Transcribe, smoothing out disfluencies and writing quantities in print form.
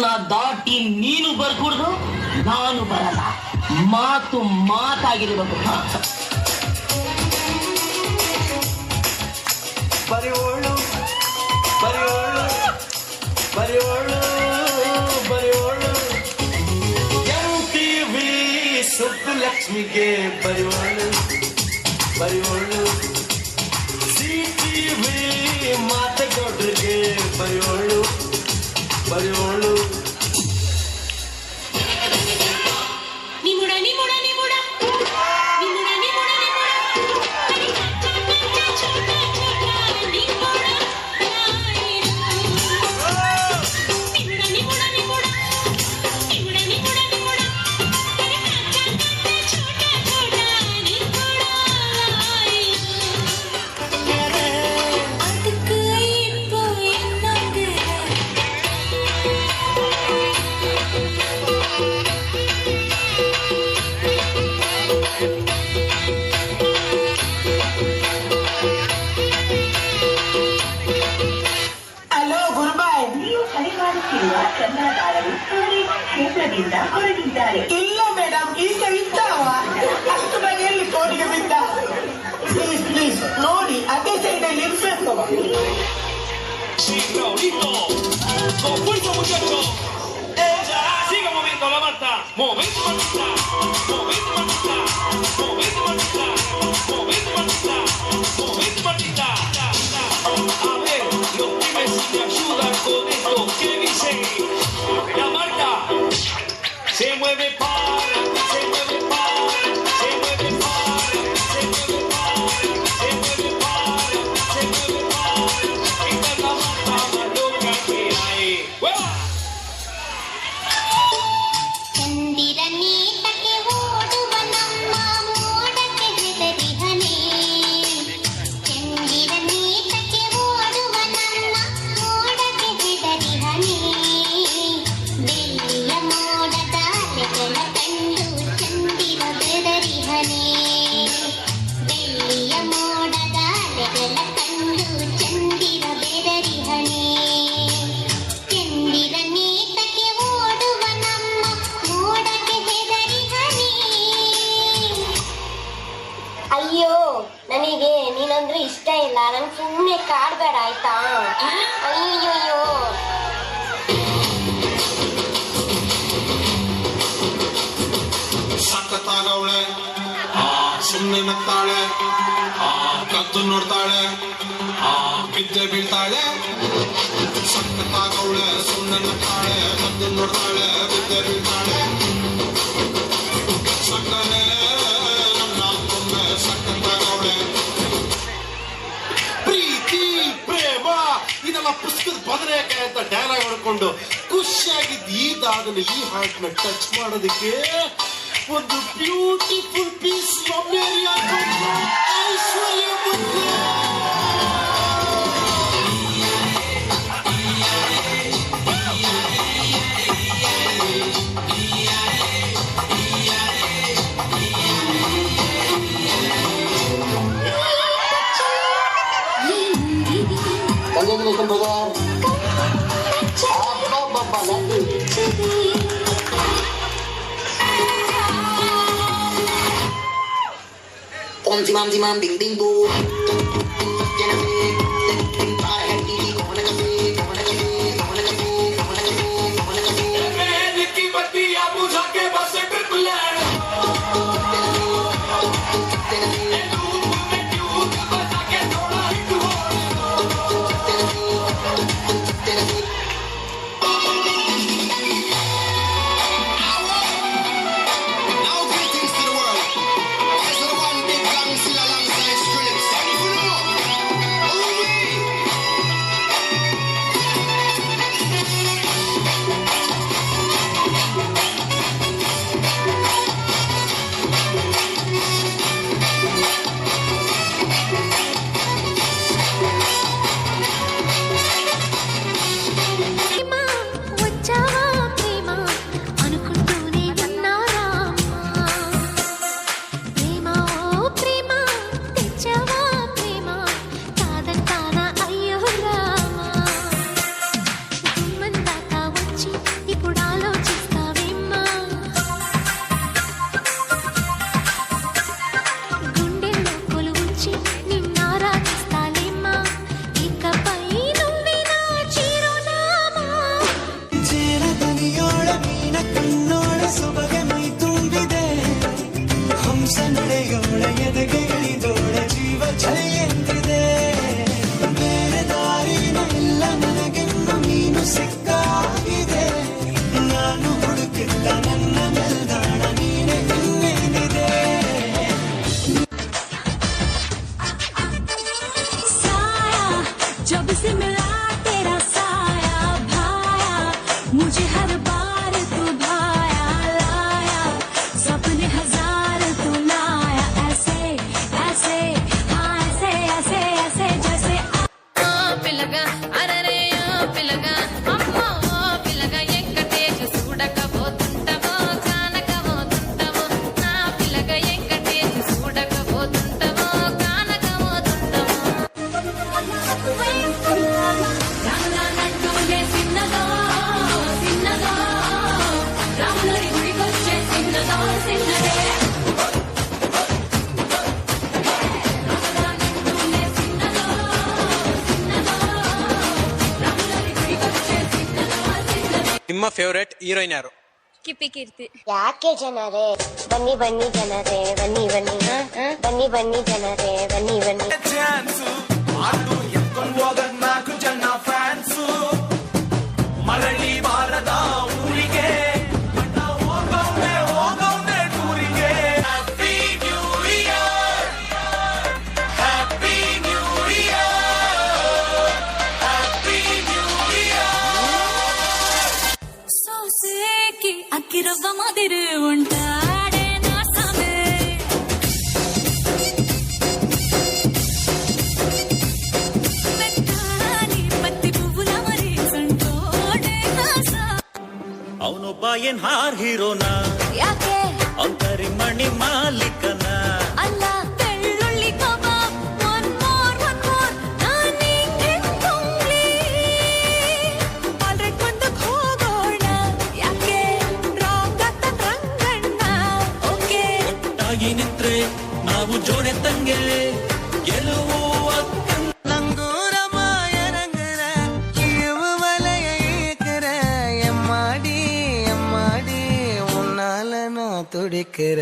ನನ್ನ ದಾಟಿ ನೀನು ಬರ್ಕೂಡ್ದು, ನಾನು ಬರಲ್ಲ. ಮಾತು ಮಾತಾಗಿರ್ಬೇಕು. ಬರಿಯೋಳು ಬರಿಯೋಳು ಬರಿಯೋಳು ಬರಿಯೋಳು MTV ಸುಬ್ಬಲಕ್ಷ್ಮಿಗೆ ಬರಿಯೋಳು ಬರಿಯೋಳು, CTV ಮಾತೆಗೌಡ್ರಿಗೆ ಬರಿಯೋಳು ಬರಿಯೋಳು. ಇಲ್ಲ ಮೇಡಮ್, ಈಗ ಇದ್ದಾವ ಅಷ್ಟು ಬಗೆಯಲ್ಲಿ ಕೋಡಿಗೆ ಬಿದ್ದ. ಪ್ಲೀಸ್ ಪ್ಲೀಸ್ ನೋಡಿ, ಅದೇ ಸೈಡಲ್ಲಿ ಇರ್ಬೇಕು. Con fuerza, muchachos. Siga moviendo la manta. Momento manta. Momento manta. Momento manta. Momento manta. Momento mantita. A ver, los pibes me ayudan con esto. ¿Qué dicen? La marca se mueve para, se mueve para, se mueve para, se mueve para, se mueve para, se mueve para. Esta es la marca más loca que hay. ¡Hueva! ಚಂದಿರನೀತಕ್ಕೆ ಓಡುವ ನಮ್ಮ ಮೋಡಕ್ಕೆ ಹೆದರಿಹನೇ. ಚಂದಿರನೀತಕ್ಕೆ ಓಡುವ ನಮ್ಮ ಮೋಡಕ್ಕೆ ಹೆದರಿಹನೇ. ಬೆಳ್ಳಿಯ ಮೋಡದ ಅಲೆಗಳ ಕಂಡು ಚಂದಿರ ಬೆದರಿಹನೇ. ಬೆಳ್ಳಿಯ ಮೋಡದ ಅಲೆಗಳ ಕಂಡು ಚಂದಿರ ಬೆದರಿಹನೇ. ಚಂದಿರನೀತಕ್ಕೆ ಓಡುವ ನಮ್ಮ ಮೋಡಕ್ಕೆ ಹೆದರಿಹನೇ. ಅಯ್ಯೋ, ನನಗೆ ನೀನಂದ್ರೆ ಇಷ್ಟ ಇಲ್ಲ. ನಂಗೆ ಸುಮ್ಮನೆ ಕಾಡ್ಬೇಡ ಆಯ್ತಾ? ಅಯ್ಯಯ್ಯೋ. ಸಖತ್ತಾಗವಳೆ, ಸುಮ್ಮನೆ ನಗ್ತಾಳೆ, ಕದ್ದು ನೋಡ್ತಾಳೆ, ಬಿದ್ದೆ ಬೀಳ್ತಾಳೆ. ಸಖತ್ತಾಗವಳೆ, ಸುಮ್ಮನೆ ನಗ್ತಾಳೆ, ಕದ್ದು ನೋಡ್ತಾಳೆ, ಬಿದ್ದೆ ಬೀಳ್ತಾಳೆ. ಸಕ್ಕರೆ ನನ್ನ ಒಮ್ಮೆ ಸಖತ್ತಾಗವಳೆ. ಪ್ರೀತಿ ಪ್ರೇಮ ಇದೆಲ್ಲ ಪುಸ್ತಕದ ಬದನೆಕಾಯಿ ಅಂತ ಡೈಲಾಗ್ ಹೊಡ್ಕೊಂಡು ಖುಷಿಯಾಗಿದ್ದು ಈ ದಾದನ ಈ ಹಾರ್ಟ್ ನ ಟಚ್ ಮಾಡೋದಕ್ಕೆ ಒಂದು ಬ್ಯೂಟಿಫುಲ್ ಪೀಸ್ ಐಶ್ವರ್ಯ ಬಂದೆ. Congratulations, brother. Abba, lovely. Om zimam ding ding boom. ಬಂದೋಳ ಎದೆಗೆ ಇಳಿದೋಳ ಜೀವ ಚಲಿಯಂತಿದೆ ಬೇರೆ ದಾರಿನ ಇಲ್ಲ ನನಗೆನ್ನು ನೀನು ಸಿಕ್ಕಾಗಿದೆ ನಾನು ಹುಡುಕಿದ್ದ ನನ್ನ ನಿಲ್ದಾಣ ನೀನೆ ಇನ್ನೇನಿದೆ साया जब से मिला तेरा साया भाया मुझे हर बार तू भाया लाया सपने हजार तू लाया ऐसे ऐसे हाँ ऐसे ऐसे ऐसे जैसे పిల్లగా అరరే పిల్లగా అమ్మో పిల్లగా ఎంకటేష్ చూడకపోతుంటావో కానకపోతుంటావో నా పిల్లగా ఎంకటేష్ చూడకపోతుంటావో కానకపోతుంటావో రాములన్నట్టు ఏ చిన్నదో చిన్నదో రాములరి గుడికొచ్చే చిన్నదో చిన్నదే రాములన్నట్టు ఏ చిన్నదో చిన్నదో రాములరి గుడికొచ్చే చిన్నదో చిన్నదే ನಿಮ್ಮ ಫೇವರೇಟ್ ಹೀರೋಯಿನ್ ಯಾರು? కిప్పి కీర్తి ಯಾಕೆ ಜನರೇ ಬನ್ನಿ ಬನ್ನಿ ಜನರೇ ಬನ್ನಿ ಬನ್ನಿ ಬನ್ನಿ ಬನ್ನಿ ಜನರೇ ಬನ್ನಿ ಬನ್ನಿ ಚಾನ್ಸು ಆಟು ಎತ್ಕೊಂಡು ಹೋಗದ್ ನಾಲ್ಕು ಜನ ಫ್ಯಾನ್ಸು ಮರಳಿ ಬಾರದ ಊರಿಗೆ ಹೋಗೌನೆ ಟೂರಿಗೆ happy new year happy new year happy new year ಸೊಸೆಗೆ ಅಕ್ಕಿರವ್ವ ಮದಿರು ಉಂಟಾಡೆ ನಾಸಮೆ ಬೆಟ್ಟಾನಿ ಪತ್ತಿ ಪುವ್ವುಲ ಮರಿ ಸಂಟೋಡೆ ನಾಸ ಅವನೊಬ್ಬ ಏನ್ ಹಾರ್ ಹೀರೋನ ಯಾಕೆ ಅಂತರಿ ಮಣಿ ಮಾಲೀಕನ ಅಲ್ಲ ಬೆಳ್ಳುಳ್ಳಿ ಕಬಾಬ್ ಒನ್ ಮೋರ್ ನಾನಿಂಗೆ ತುಂಬ್ಲಿ ಆಲ್ರೆಡ್ ಮುಂದಕ್ಕೆ ಹೋಗೋಣ ಯಾಕೆ ರಾಂಗ್ ಆಗ್ತದ ರಂಗಣ್ಣ ಓಕೆ ಒಟ್ಟಾಗಿ ನಿಂತ್ರೆ ನಾವು ಜೋಡೆ ತಂಗೆ ಗೆಲುವು ನಂಗೂರ ಮಾಯರಂಗರ ಇವು ವಲಯ ಏಕರ ಎಮ್ಮಾಡಿ ಉನ್ನಾಲನ ತುಡಿಕರ